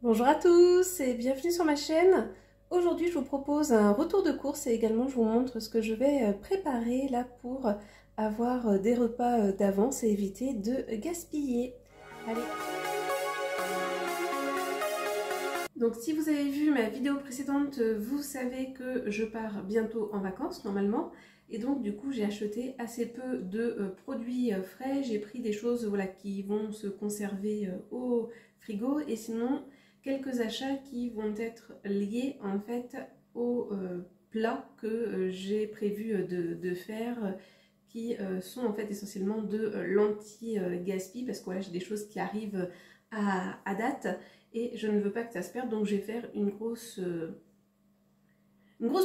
Bonjour à tous et bienvenue sur ma chaîne. Aujourd'hui je vous propose un retour de course et également je vous montre ce que je vais préparer là pour avoir des repas d'avance et éviter de gaspiller. Allez. Donc si vous avez vu ma vidéo précédente, vous savez que je pars bientôt en vacances normalement. Et donc du coup j'ai acheté assez peu de produits frais. J'ai pris des choses voilà, qui vont se conserver au frigo et sinon quelques achats qui vont être liés en fait aux plats que j'ai prévu de faire qui sont en fait essentiellement de l'anti-gaspi parce que voilà, j'ai des choses qui arrivent à date et je ne veux pas que ça se perde, donc je vais faire une grosse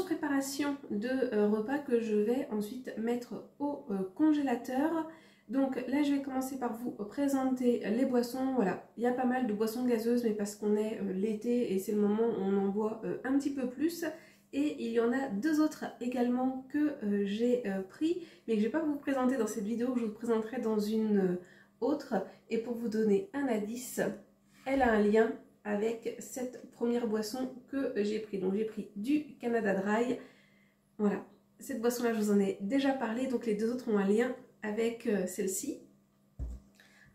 préparation de repas que je vais ensuite mettre au congélateur. Donc là je vais commencer par vous présenter les boissons. Voilà, il y a pas mal de boissons gazeuses mais parce qu'on est l'été et c'est le moment où on en boit un petit peu plus. Et il y en a deux autres également que j'ai pris mais que je ne vais pas vous présenter dans cette vidéo, que je vous présenterai dans une autre. Et pour vous donner un indice, elle a un lien avec cette première boisson que j'ai pris. Donc j'ai pris du Canada Dry. Voilà, cette boisson-là, je vous en ai déjà parlé. Donc les deux autres ont un lien avec celle-ci.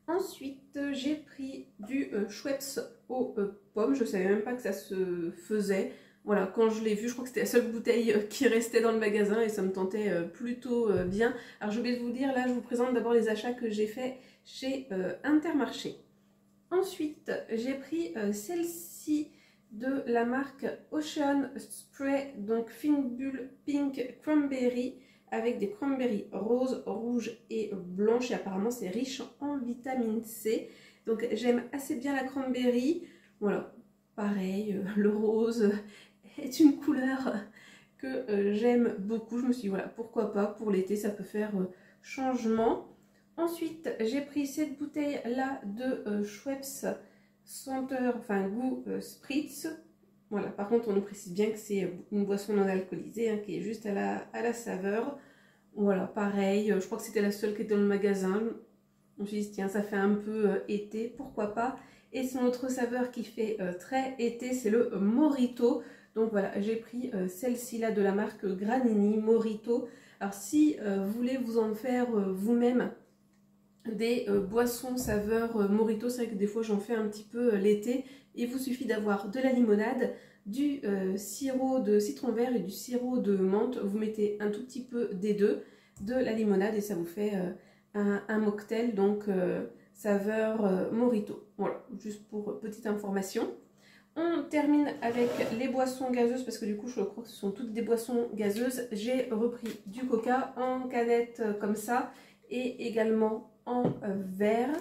Ensuite, j'ai pris du Schweppes aux pommes. Je ne savais même pas que ça se faisait. Voilà, quand je l'ai vu, je crois que c'était la seule bouteille qui restait dans le magasin et ça me tentait plutôt bien. Alors j'ai oublié de vous dire, là, je vous présente d'abord les achats que j'ai faits chez Intermarché. Ensuite, j'ai pris celle-ci de la marque Ocean Spray, donc Fine Bulle Pink Cranberry, avec des cranberries roses, rouges et blanches. Et apparemment, c'est riche en vitamine C. Donc, j'aime assez bien la cranberry. Voilà, pareil, le rose est une couleur que j'aime beaucoup. Je me suis dit, voilà, pourquoi pas, pour l'été, ça peut faire changement. Ensuite, j'ai pris cette bouteille-là de Schweppes senteur, enfin goût spritz. Voilà, par contre, on nous précise bien que c'est une boisson non alcoolisée, hein, qui est juste à la saveur. Voilà, pareil, je crois que c'était la seule qui était dans le magasin. Je me suis dit, tiens, ça fait un peu été, pourquoi pas. Et son autre saveur qui fait très été, c'est le Morito. Donc voilà, j'ai pris celle-ci là de la marque Granini, Morito. Alors si vous voulez vous en faire vous-même, des boissons saveur Morito, c'est vrai que des fois j'en fais un petit peu l'été. Il vous suffit d'avoir de la limonade, du sirop de citron vert et du sirop de menthe. Vous mettez un tout petit peu des deux, de la limonade et ça vous fait un mocktail, donc saveur Morito. Voilà, juste pour petite information. On termine avec les boissons gazeuses parce que du coup je crois que ce sont toutes des boissons gazeuses. J'ai repris du coca en canette comme ça et également en verre.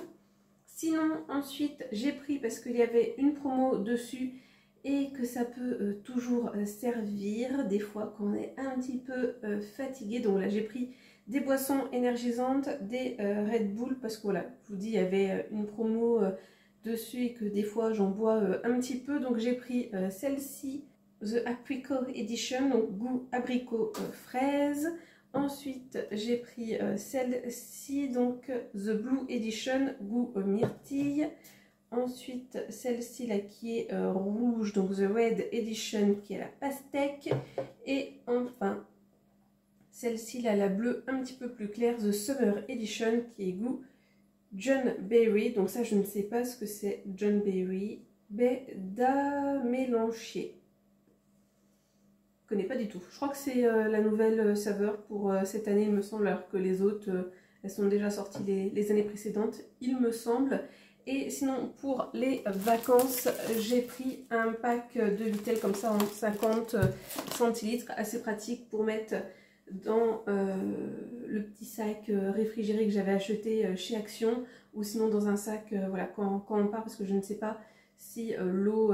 Sinon ensuite j'ai pris, parce qu'il y avait une promo dessus et que ça peut toujours servir des fois quand on est un petit peu fatigué. Donc là j'ai pris des boissons énergisantes, des Red Bull, parce que voilà, je vous dis il y avait une promo dessus et que des fois j'en bois un petit peu. Donc j'ai pris celle-ci, The Apricot Edition, donc goût abricot fraise. Ensuite, j'ai pris celle-ci, donc The Blue Edition, goût myrtille. Ensuite, celle-ci là qui est rouge, donc The Red Edition, qui est la pastèque. Et enfin, celle-ci là, la bleue un petit peu plus claire, The Summer Edition, qui est goût John Berry. Donc ça, je ne sais pas ce que c'est John Berry. Mélancier. Je connais pas du tout. Je crois que c'est la nouvelle saveur pour cette année, il me semble, alors que les autres, elles sont déjà sorties les années précédentes, il me semble. Et sinon, pour les vacances, j'ai pris un pack de Vittel comme ça en 50 centilitres, assez pratique pour mettre dans le petit sac réfrigéré que j'avais acheté chez Action, ou sinon dans un sac voilà, quand on part, parce que je ne sais pas si l'eau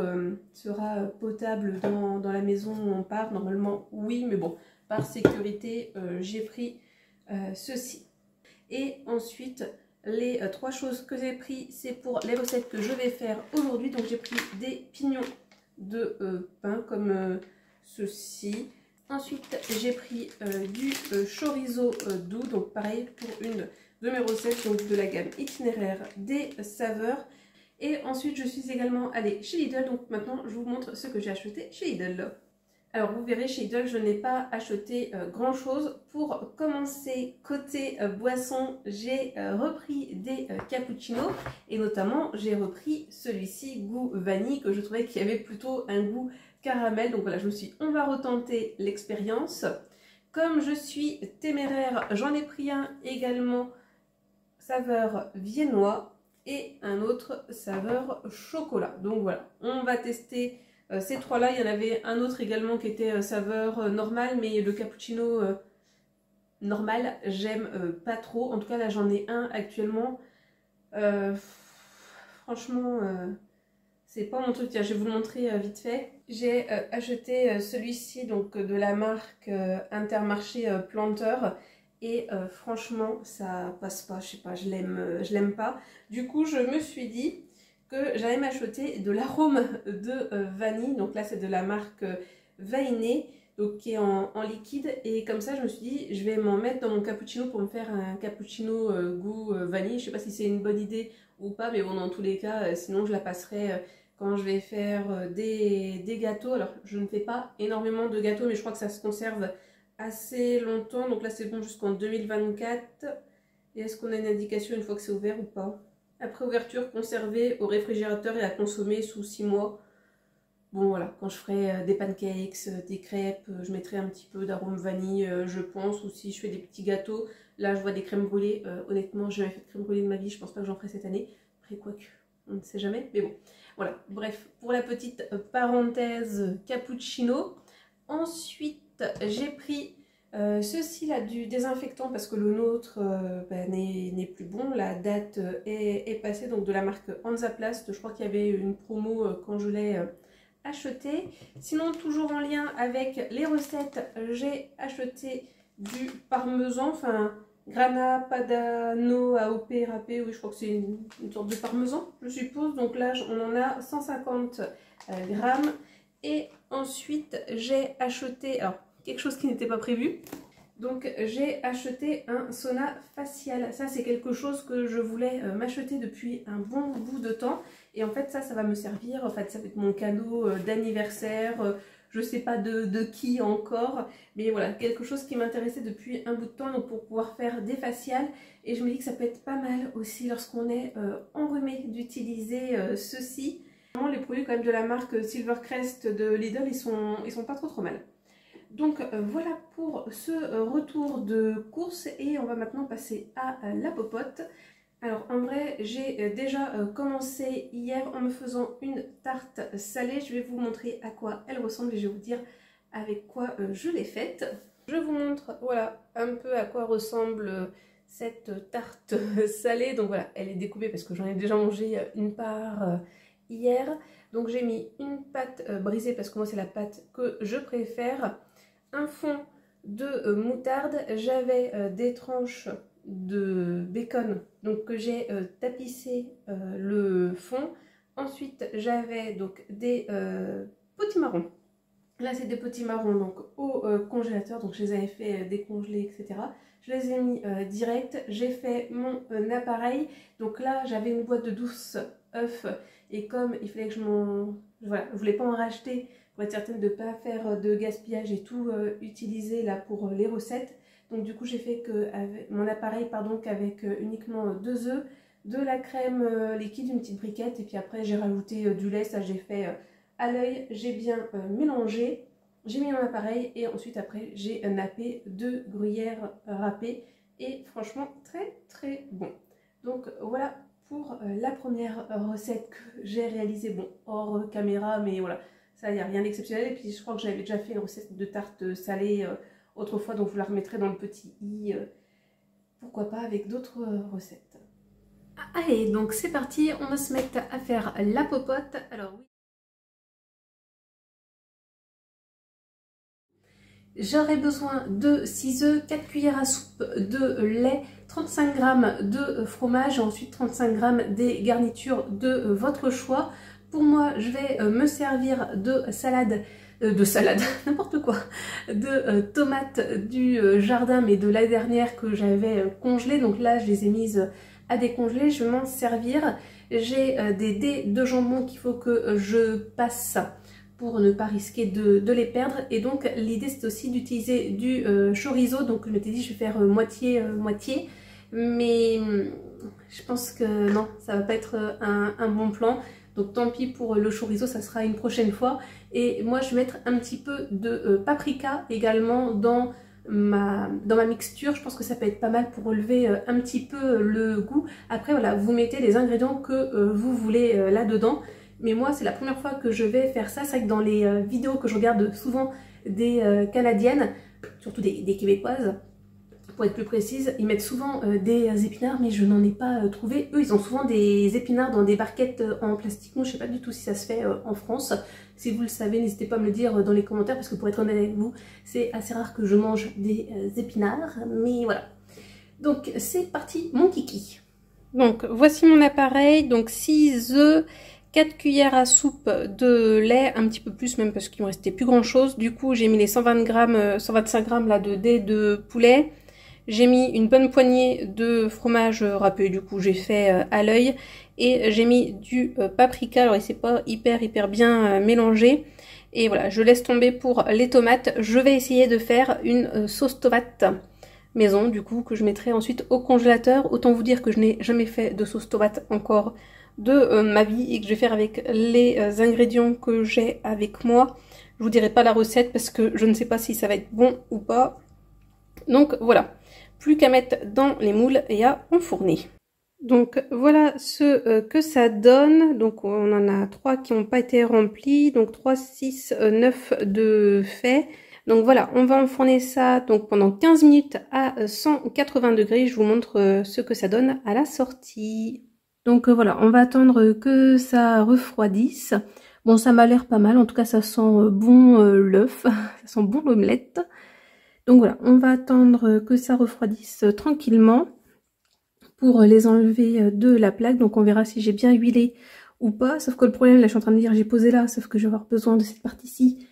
sera potable dans la maison où on part. Normalement oui, mais bon, par sécurité j'ai pris ceci. Et ensuite les trois choses que j'ai pris, c'est pour les recettes que je vais faire aujourd'hui. Donc j'ai pris des pignons de pain comme ceci. Ensuite j'ai pris du chorizo doux, donc pareil pour une de mes recettes, donc de la gamme itinéraire des saveurs. Et ensuite, je suis également allée chez Lidl. Donc maintenant, je vous montre ce que j'ai acheté chez Lidl. Alors vous verrez, chez Lidl, je n'ai pas acheté grand chose. Pour commencer, côté boisson, j'ai repris des cappuccinos. Et notamment, j'ai repris celui-ci, goût vanille, que je trouvais qu'il y avait plutôt un goût caramel. Donc voilà, je me suis dit, on va retenter l'expérience. Comme je suis téméraire, j'en ai pris un également saveur viennois et un autre saveur chocolat. Donc voilà, on va tester ces trois-là. Il y en avait un autre également qui était saveur normale, mais le cappuccino normal, j'aime pas trop. En tout cas, là, j'en ai un actuellement. Franchement, c'est pas mon truc. Tiens, je vais vous le montrer vite fait. J'ai acheté celui-ci, donc de la marque Intermarché Planteur. Et franchement, ça passe pas, je sais pas, je l'aime pas. Du coup, je me suis dit que j'allais m'acheter de l'arôme de vanille. Donc là, c'est de la marque Vainé, donc qui est en liquide. Et comme ça, je me suis dit, je vais m'en mettre dans mon cappuccino pour me faire un cappuccino goût vanille. Je sais pas si c'est une bonne idée ou pas, mais bon, dans tous les cas, sinon je la passerai quand je vais faire des gâteaux. Alors, je ne fais pas énormément de gâteaux, mais je crois que ça se conserve assez longtemps. Donc là, c'est bon jusqu'en 2024. Et est-ce qu'on a une indication une fois que c'est ouvert ou pas? Après ouverture, conservé au réfrigérateur et à consommer sous 6 mois. Bon voilà, quand je ferai des pancakes, des crêpes, je mettrai un petit peu d'arôme vanille, je pense. Ou si je fais des petits gâteaux, là je vois des crèmes brûlées. Honnêtement, j'ai jamais fait de crème brûlée de ma vie, je pense pas que j'en ferai cette année. Après quoique, on ne sait jamais, mais bon. Voilà, bref, pour la petite parenthèse cappuccino. Ensuite, j'ai pris ceci là du désinfectant parce que le nôtre n'est plus bon. La date est passée, donc de la marque Hansaplast. Je crois qu'il y avait une promo quand je l'ai acheté. Sinon, toujours en lien avec les recettes, j'ai acheté du parmesan, enfin Grana Padano AOP râpé. Oui, je crois que c'est une sorte de parmesan, je suppose. Donc là, on en a 150 grammes. Et ensuite, j'ai acheté, alors, quelque chose qui n'était pas prévu. Donc, j'ai acheté un sauna facial. Ça, c'est quelque chose que je voulais m'acheter depuis un bon bout de temps. Et en fait, ça va me servir. En fait, ça va être mon cadeau d'anniversaire. Je sais pas de qui encore. Mais voilà, quelque chose qui m'intéressait depuis un bout de temps. Donc, pour pouvoir faire des faciales. Et je me dis que ça peut être pas mal aussi lorsqu'on est enrhumé d'utiliser ceci. Les produits quand même de la marque Silvercrest de Lidl, ils sont pas trop mal. Donc voilà pour ce retour de course et on va maintenant passer à la popote. Alors en vrai, j'ai déjà commencé hier en me faisant une tarte salée. Je vais vous montrer à quoi elle ressemble et je vais vous dire avec quoi je l'ai faite. Je vous montre voilà un peu à quoi ressemble cette tarte salée. Donc voilà, elle est découpée parce que j'en ai déjà mangé une part hier. Donc j'ai mis une pâte brisée parce que moi c'est la pâte que je préfère. Un fond de moutarde. J'avais des tranches de bacon donc que j'ai tapissé le fond. Ensuite j'avais donc des potimarrons. Là c'est des potimarrons donc au congélateur, donc je les avais fait décongeler etc. Je les ai mis direct. J'ai fait mon appareil. Donc là j'avais une boîte de 12 œufs et comme il fallait que voilà, je voulais pas en racheter pour être certaine de ne pas faire de gaspillage et tout utiliser là pour les recettes. Donc du coup j'ai fait que avec mon appareil qu'avec uniquement 2 œufs, de la crème liquide, une petite briquette et puis après j'ai rajouté du lait. Ça j'ai fait à l'œil, j'ai bien mélangé, j'ai mis mon appareil et ensuite après j'ai nappé 2 gruyères râpées et franchement très bon. Donc voilà pour la première recette que j'ai réalisée, bon hors caméra mais voilà. Ça, il n'y a rien d'exceptionnel. Et puis, je crois que j'avais déjà fait une recette de tarte salée autrefois. Donc, je vous la remettrai dans le petit i. Pourquoi pas avec d'autres recettes. Allez, donc c'est parti. On va se mettre à faire la popote. Alors, oui. J'aurai besoin de 6 œufs, 4 cuillères à soupe de lait, 35 g de fromage et ensuite 35 g des garnitures de votre choix. Pour moi, je vais me servir de salade, n'importe quoi, de tomates du jardin, mais de la dernière que j'avais congelée. Donc là, je les ai mises à décongeler, je vais m'en servir. J'ai des dés de jambon qu'il faut que je passe pour ne pas risquer de les perdre. Et donc l'idée c'est aussi d'utiliser du chorizo. Donc je m'étais dit je vais faire moitié-moitié. Mais je pense que non, ça va pas être un bon plan. Donc tant pis pour le chorizo, ça sera une prochaine fois. Et moi je vais mettre un petit peu de paprika également dans ma mixture. Je pense que ça peut être pas mal pour relever un petit peu le goût. Après voilà, vous mettez les ingrédients que vous voulez là-dedans. Mais moi c'est la première fois que je vais faire ça. C'est vrai que dans les vidéos que je regarde souvent des Canadiennes, surtout des Québécoises, pour être plus précise, ils mettent souvent des épinards, mais je n'en ai pas trouvé. Eux, ils ont souvent des épinards dans des barquettes en plastique. Moi, je ne sais pas du tout si ça se fait en France. Si vous le savez, n'hésitez pas à me le dire dans les commentaires, parce que pour être honnête avec vous, c'est assez rare que je mange des épinards. Mais voilà. Donc, c'est parti, mon kiki. Donc, voici mon appareil. Donc, 6 œufs, 4 cuillères à soupe de lait, un petit peu plus même parce qu'il ne me restait plus grand chose. Du coup, j'ai mis les 125 grammes là, de dés de poulet. J'ai mis une bonne poignée de fromage râpé, du coup j'ai fait à l'œil. Et j'ai mis du paprika, alors il s'est pas hyper bien mélangé. Et voilà, je laisse tomber pour les tomates. Je vais essayer de faire une sauce tomate maison, du coup, que je mettrai ensuite au congélateur. Autant vous dire que je n'ai jamais fait de sauce tomate encore de ma vie et que je vais faire avec les ingrédients que j'ai avec moi. Je vous dirai pas la recette parce que je ne sais pas si ça va être bon ou pas. Donc voilà. Plus qu'à mettre dans les moules et à enfourner. Donc voilà ce que ça donne. Donc on en a 3 qui n'ont pas été remplis. Donc 3, 6, 9 de fait. Donc voilà, on va enfourner ça donc pendant 15 minutes à 180 degrés. Je vous montre ce que ça donne à la sortie. Donc voilà, on va attendre que ça refroidisse. Bon, ça m'a l'air pas mal. En tout cas, ça sent bon l'œuf. Ça sent bon l'omelette. Donc voilà, on va attendre que ça refroidisse tranquillement pour les enlever de la plaque. Donc on verra si j'ai bien huilé ou pas. Sauf que le problème, là je suis en train de dire j'ai posé là, sauf que je vais avoir besoin de cette partie-ci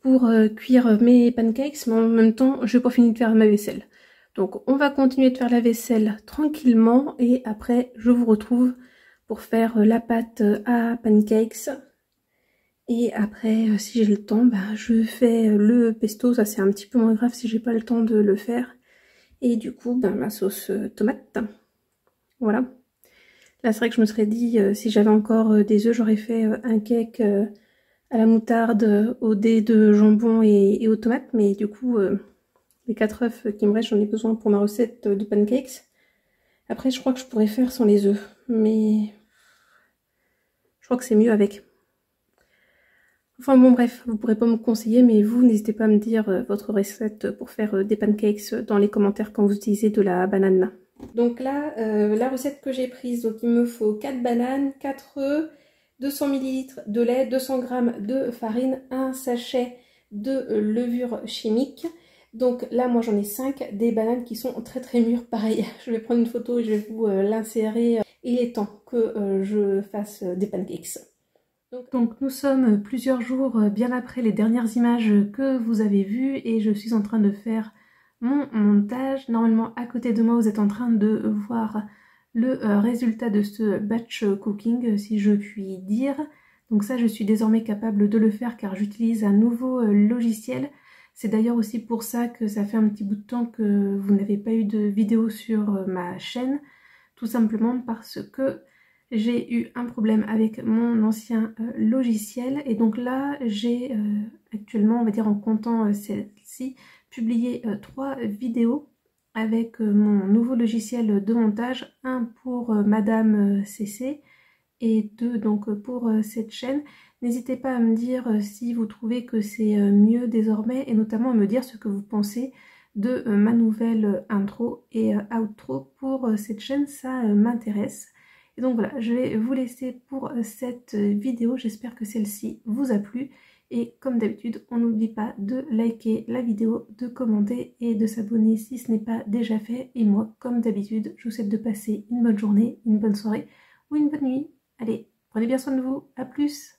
pour cuire mes pancakes. Mais en même temps, je n'ai pas fini de faire ma vaisselle. Donc on va continuer de faire la vaisselle tranquillement et après je vous retrouve pour faire la pâte à pancakes. Et après, si j'ai le temps, je fais le pesto. Ça, c'est un petit peu moins grave si j'ai pas le temps de le faire. Et du coup, ma sauce tomate. Voilà. Là, c'est vrai que je me serais dit, si j'avais encore des œufs, j'aurais fait un cake à la moutarde, au dés de jambon et aux tomates. Mais du coup, les 4 œufs qui me restent, j'en ai besoin pour ma recette de pancakes. Après, je crois que je pourrais faire sans les œufs. Mais je crois que c'est mieux avec. Enfin bon bref, vous pourrez pas me conseiller, mais vous n'hésitez pas à me dire votre recette pour faire des pancakes dans les commentaires quand vous utilisez de la banane. Donc là, la recette que j'ai prise, donc il me faut 4 bananes, 4 œufs, 200 ml de lait, 200 g de farine, un sachet de levure chimique. Donc là, moi j'en ai 5, des bananes qui sont très mûres. Pareil, je vais prendre une photo et je vais vous l'insérer. Il est temps que je fasse des pancakes. Donc nous sommes plusieurs jours bien après les dernières images que vous avez vues et je suis en train de faire mon montage. Normalement à côté de moi vous êtes en train de voir le résultat de ce batch cooking si je puis dire. Donc ça je suis désormais capable de le faire car j'utilise un nouveau logiciel. C'est d'ailleurs aussi pour ça que ça fait un petit bout de temps que vous n'avez pas eu de vidéo sur ma chaîne. Tout simplement parce que j'ai eu un problème avec mon ancien logiciel et donc là j'ai actuellement, on va dire en comptant celle-ci, publié 3 vidéos avec mon nouveau logiciel de montage, un pour Madame CC et 2 donc pour cette chaîne. N'hésitez pas à me dire si vous trouvez que c'est mieux désormais et notamment à me dire ce que vous pensez de ma nouvelle intro et outro pour cette chaîne, ça m'intéresse. Et donc voilà, je vais vous laisser pour cette vidéo. J'espère que celle-ci vous a plu. Et comme d'habitude, on n'oublie pas de liker la vidéo, de commenter et de s'abonner si ce n'est pas déjà fait. Et moi, comme d'habitude, je vous souhaite de passer une bonne journée, une bonne soirée ou une bonne nuit. Allez, prenez bien soin de vous. À plus!